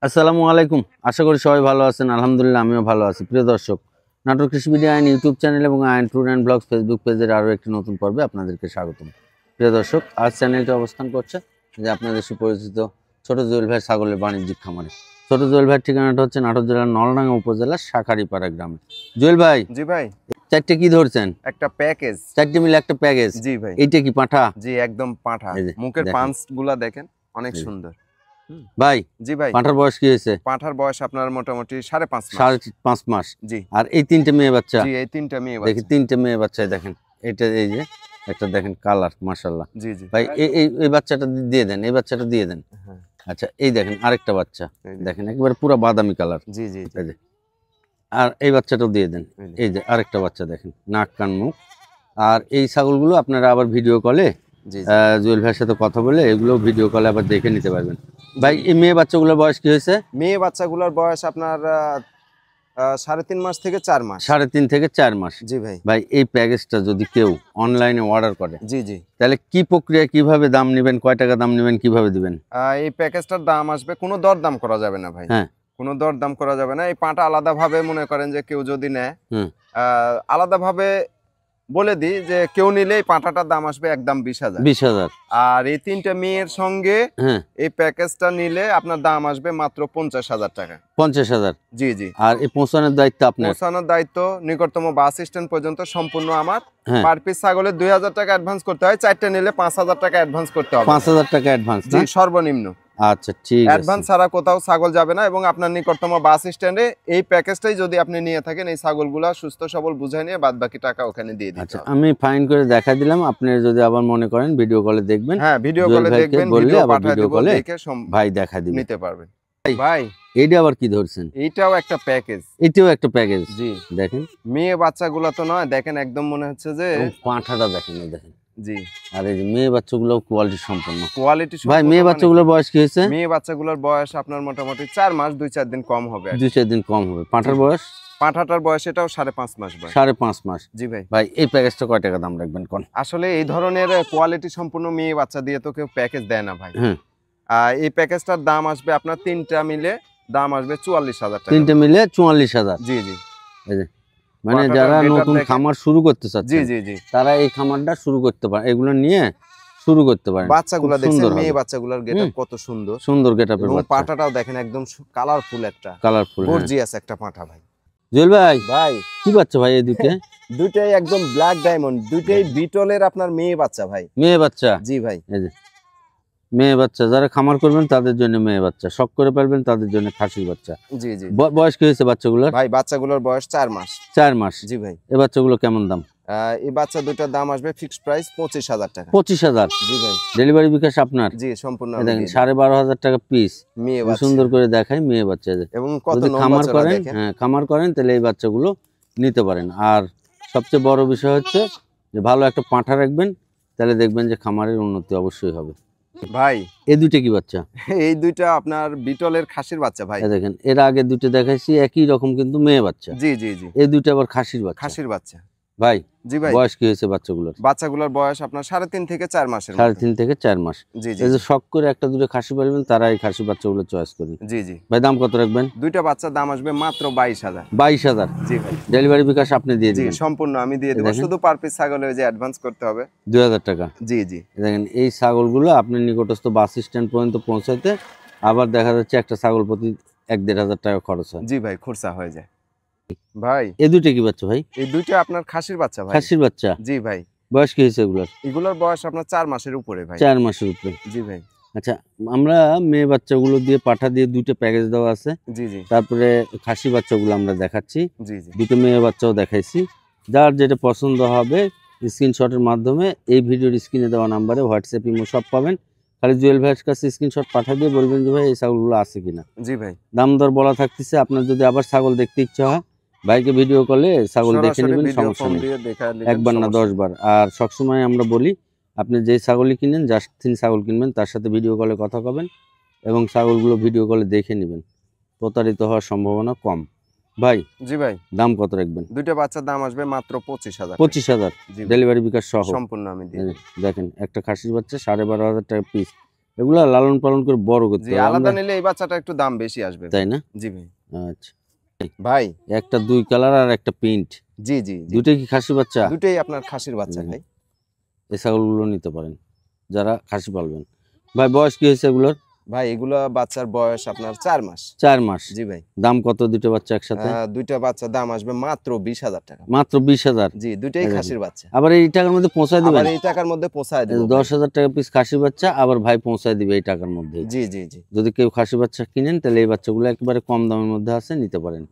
আসসালামু আলাইকুম। আশা করি সবাই ভালো আছেন। আলহামদুলিল্লাহ আমিও ভালো আছি। প্রিয় দর্শক, নাটোর কৃষি বিডি আইন ইউটিউব চ্যানেল এবং আইন ট্যুর অ্যান্ড ব্লগস ফেসবুক পেজের আরও একটি নতুন পর্বে আপনাদেরকে স্বাগতম। প্রিয় দর্শক, আজ চ্যানেলটি অবস্থান করছে যে আপনাদের সুপরিচিত ছোট জুয়েল ভাই ছাগলের বাণিজ্যিক খামারে। ছোট জুয়েল ভাইয়ের ঠিকানাটা হচ্ছে নাটোর জেলার নলডাঙ্গা উপজেলার শাঁখারীপাড়া গ্রামে। জুয়েল ভাই, জি ভাই, চারটে কি ধরছেন? একটা প্যাকেজ, চারটে মিলে একটা প্যাকেজ। জি ভাই। এইটা কি পাঁঠা? জি একদম পাঁঠা। এই যে, মুখের দেখেন। পাঁচ গুলা দেখেন অনেক সুন্দর। ভাই, জি ভাই, পাঁঠার বয়স কি হয়েছে? পাঁঠার বয়স আপনার মোটামুটি 5.5 মাস। 5.5 মাস। জি। আর এই তিনটে মেয়ে বাচ্চা? জি, এই তিনটা মেয়ে দেখি বাচ্চা। তিনটে মেয়ে বাচ্চায় দেখেন, এটা এই যে একটা দেখেন কালার, মাশাআল্লাহ। জি জি ভাই এই বাচ্চাটা দিয়ে দেন, এই বাচ্চাটা দিয়ে দেন। হ্যাঁ। আচ্ছা, এই দেখেন আরেকটা বাচ্চা, এই যে। দেখেন একেবারে পুরো বাদামি কালার। জি জি জি। এই যে, আর এই বাচ্চাটাও দিয়ে দেন। এই যে। এই যে আরেকটা বাচ্চা দেখেন, নাক কান মুখ। আর এই ছাগলগুলো আপনারা আবার ভিডিও কলে জি জি। জুয়েল ভাইয়ের সাথে কথা বলে এগুলো ভিডিও কলে আবার দেখে নিতে পারবেন। ভাই, এই মেয়ে বাচ্চাগুলোর বয়স কি হয়েছে? মেয়ে বাচ্চাগুলোর বয়স আপনার 3.5 মাস থেকে 4 মাস। 3.5 থেকে 4 মাস। জি ভাই। ভাই, এই প্যাকেজটা যদি কেউ অনলাইনে অর্ডার করে, জি জি, তাহলে কি প্রক্রিয়া, কিভাবে দাম নেবেন, কয় টাকা দাম নেবেন, কিভাবে দিবেন? এই প্যাকেজটার দাম আসবে, কোনো দরদাম করা যাবে না ভাই। হ্যাঁ। কোনো দরদাম করা যাবে না। এই পাঁটা আলাদাভাবে মনে করেন যে কেউ যদি নেয়, হুম। আলাদাভাবে বলে দিই যে কেউ নিলে এই পাঁঠাটার দাম আসবে একদম 20,000। 20,000। আর এই তিনটা মেয়ের সঙ্গে হ্যাঁ, এই প্যাকেজটা নিলে আপনার দাম আসবে মাত্র 50,000 টাকা। 50,000। জি জি। আর এই পৌঁছানোর দায়িত্ব আপনার? পৌঁছানোর দায়িত্ব নিকটতম বাস স্ট্যান্ড পর্যন্ত সম্পূর্ণ আমার। হ্যাঁ। পার পিস ছাগলে 2,000 টাকা অ্যাডভান্স করতে হয়, 4টে নিলে 5,000 টাকা অ্যাডভান্স করতে হবে। 5,000 টাকা অ্যাডভান্স? জি, সর্বনিম্ন। আচ্ছা, ঠিক আছে। অ্যাডভান্স ছাড়া কোথাও ছাগল যাবে না। এবং আপনার নিকটতম বাস স্ট্যান্ডে এই প্যাকেজটাই যদি আপনি নিয়ে থাকেন, এই ছাগলগুলা সুস্থ সবল বুঝাই নিয়ে বাদ বাকি টাকা ওখানে দিয়ে দিতে আচ্ছা, হবে। আমি ফাইন করে দেখা দিলাম। আপনি যদি আবার মনে করেন ভিডিও কলে দেখবেন, হ্যাঁ, ভিডিও জুয়েল কলে ভাইকে দেখবেন, বললে ভিডিও আবার পাঠিয়ে ভিডিও দেব, কলে দেখে ভাই দেখা দিবেন। নিতে পারবেন। ভাই, ভাই, এইটা আবার কি ধরছেন? এইটাও একটা প্যাকেজ। এটাও একটা প্যাকেজ। জি, দেখেন মেয়ে বাচ্চাগুলো তো নয়, দেখেন একদম মনে হচ্ছে যে পাঁঠাটা দেখেন, এই দেখেন। জি, আর এই যে মেয়ে বাচ্চাগুলো কোয়ালিটি সম্পন্ন। কোয়ালিটি। ভাই, মেয়ে বাচ্চাগুলোর বয়স কি হয়েছে? মেয়ে বাচ্চাগুলোর বয়স আপনার মোটামুটি 4 মাস, 2-4 দিন কম হবে। 2-4 দিন কম হবে। পাঁঠার বয়স? পাঁঠাটার বয়স এটাও 5.5 মাস বয়স। 5.5 মাস। জি ভাই। ভাই, এই প্যাকেজটা কয় টাকা দাম রাখবেন কোন? আসলে এই ধরনের কোয়ালিটি সম্পূর্ণ মেয়ে বাচ্চা দিয়ে তো কেউ প্যাকেজ দেয় না ভাই। হ্যাঁ। এই প্যাকেজটার দাম আসবে আপনার তিনটা মিলে দাম আসবে 44,000 টাকা। তিনটে মিলে 44,000। জি জি। এই যে, মানে পাঁঠাটার যারা গেটআপ নতুন দেখেন। খামার শুরু করতে জি চাচ্ছে, জি জি। তারা এই খামারটা শুরু করতে পারে, এগুলো নিয়ে শুরু করতে পারে। বাচ্চাগুলো দেখছেন, মেয়ে বাচ্চাগুলোর গেটআপ কত সুন্দর। সুন্দর গেটআপের এবং বাচ্চা। পাঁঠাটাও দেখেন একদম কালারফুল, একটা কালারফুল, গর্জিয়াস একটা পাঁঠা ভাই। জুয়েল ভাই, ভাই, কি বাচ্চা ভাই এই দুটো? দুইটাই একদম ব্ল্যাক ডায়মন্ড, দুইটাই বিটলের আপনার মেয়ে বাচ্চা ভাই। মেয়ে বাচ্চা? জি ভাই। এই যে মেয়ে বাচ্চা, যারা খামার করবেন তাদের জন্য মেয়ে বাচ্চা, শখ করে পারবেন তাদের জন্য খাসির বাচ্চা। জি জি। বয়স কি হয়েছে বাচ্চাগুলোর? ভাই, বাচ্চাগুলোর বয়স 4 মাস। 4 মাস। জি ভাই। এই বাচ্চাগুলো কেমন দাম? এই বাচ্চা দুটার দাম আসবে ফিক্সড প্রাইস 25,000 টাকা। 25,000? জি ভাই। ডেলিভারি বিকাশ আপনার? জি, সম্পূর্ণ। এই দেখেন 12,500 টাকা পিস। মেয়ে বাচ্চা সুন্দর করে দেখাই মেয়ে বাচ্চা। এবং কত যদি নম্বর খামার চারা করেন, দেখেন। হ্যাঁ খামার করেন, তাহলে এই বাচ্চাগুলো নিতে পারেন। আর সবচেয়ে বড় বিষয় হচ্ছে যে ভালো একটা পাঁঠা রাখবেন, তাহলে দেখবেন যে খামারের উন্নতি অবশ্যই হবে। ভাই, এই দুটো কি বাচ্চা? এই দুইটা আপনার বিটলের খাসির বাচ্চা ভাই। এই দেখেন, এর আগে দুটো দেখাইছি একই রকম কিন্তু মেয়ে বাচ্চা। জি জি জি। এই দুটো আবার খাসির বাচ্চা। খাসির বাচ্চা। ভাই, জি ভাই। বয়স কি হয়েছে বাচ্চাগুলোর? বাচ্চাগুলোর বয়স আপনার 3.5 থেকে 4 মাসের মতো। 3.5 থেকে 4 মাস। জি জি এই যে শখ করে একটা দুটো খাসি পালবেন, তারা এই খাসি বাচ্চাগুলো চয়েস করবেন। জি জি। ভাই, দাম কত রাখবেন? দুইটা বাচ্চার দাম আসবে মাত্র 22,000। 22,000? জি ভাই। ডেলিভারি বিকাশ আপনি দিয়ে জি, দিবেন? সম্পূর্ণ আমি দিয়ে দেব। দেখেন। শুধু পার পিস ছাগলে ওই যে অ্যাডভান্স করতে হবে 2,000 টাকা। জি জি। দেখেন, এই ছাগলগুলো আপনার নিকটস্থ বাস স্ট্যান্ড পর্যন্ত পৌঁছাতে আবার দেখা যাচ্ছে একটা ছাগল প্রতি 1-1.5 টাকা খরচ হয়। জি ভাই, খরচা হয়ে যায়। ভাই, এই দুটো কি বাচ্চা ভাই? এই দুইটা আপনার খাসির বাচ্চা ভাই। খাসির বাচ্চা? জি ভাই। বয়স কি হয়েছে এগুলোর? এগুলোর বয়স আপনার 4 মাসের উপরে ভাই। 4 মাসের উপরে। জি ভাই। আচ্ছা, আমরা মেয়ে বাচ্চাগুলো দিয়ে পাঠা দিয়ে দুটো প্যাকেজ দেওয়া আছে। জি জি তারপরে খাসি বাচ্চাগুলো আমরা দেখাচ্ছি, জি জি। দুটো মেয়ে বাচ্চাও দেখাইছি। যার যেটা পছন্দ হবে স্ক্রিনশটের মাধ্যমে এই ভিডিওর স্ক্রিনে দেওয়া নাম্বারে হোয়াটসঅ্যাপ, ইমো সব পাবেন। খালি জুয়েল ভাইয়ের কাছে স্ক্রিনশট পাঠা দিয়ে বলবেন যে ভাই এই ছাগলগুলো আছে কিনা। জি ভাই। দাম দর বলা থাকতেছে। আপনার যদি আবার ছাগল দেখতে ইচ্ছা হয়, ভাইকে ভিডিও কলে ছাগল দেখে সরাসরি নেবেন, ভিডিও সমস্যা ফোন নেই। দিয়ে দেখা নিবেন, একবার না সমস্যা 10 বার। আর সবসময় আমরা বলি, আপনি যেই ছাগলই কিনেন, যার থেকে ছাগল কিনবেন তার সাথে ভিডিও কলে কথা কবেন এবং ছাগলগুলো ভিডিও কলে দেখে নেবেন। প্রতারিত হওয়ার সম্ভাবনা কম। ভাই, জি ভাই। দাম কত রাখবেন? দুইটা বাচ্চার দাম আসবে মাত্র 25,000। 25,000? জি ভাই। ডেলিভারি বিকাশ সহ? সম্পূর্ণ আমি দিই। দেখেন, একটা খাসির বাচ্চা 12,500 টাকা পিস। এগুলা লালন পালন করে বড় করতে জি হবে আলাদা আমরা, নিলে এই বাচ্চাটা একটু দাম বেশি আসবে। তাই না? জি ভাই। আচ্ছা, ভাই একটা 2 কালার আর একটা প্রিন্ট, জি জি জি দুটোই কি খাসি বাচ্চা? দুটোই আপনার খাসির বাচ্চা হুম। ভাই। এই ছাগলগুলো নিতে পারেন যারা খাসি পালবেন। ভাই বয়স কি হয়েছে এগুলোর? ভাই এগুলা বাচ্চার বয়স আপনার 4 মাস। 4 মাস। জি ভাই। দাম কত দুটো বাচ্চা একসাথে? দুইটা বাচ্চার দাম আসবে মাত্র 20,000 টাকা। মাত্র 20,000। জি দুইটাই এই দেখেন। খাসির বাচ্চা। আবার এই টাকার মধ্যে পৌঁছায় আবার দিবেন? এই টাকার মধ্যে পৌঁছায় দেব ভাই। 10,000 টাকা পিস খাসি বাচ্চা, আবার ভাই পৌঁছায় দিবে এই টাকার মধ্যে। জি জি জি যদি কেউ খাসি বাচ্চা কিনেন তাহলে এই বাচ্চাগুলো একেবারে কম দামের মধ্যে আছে, নিতে পারেন।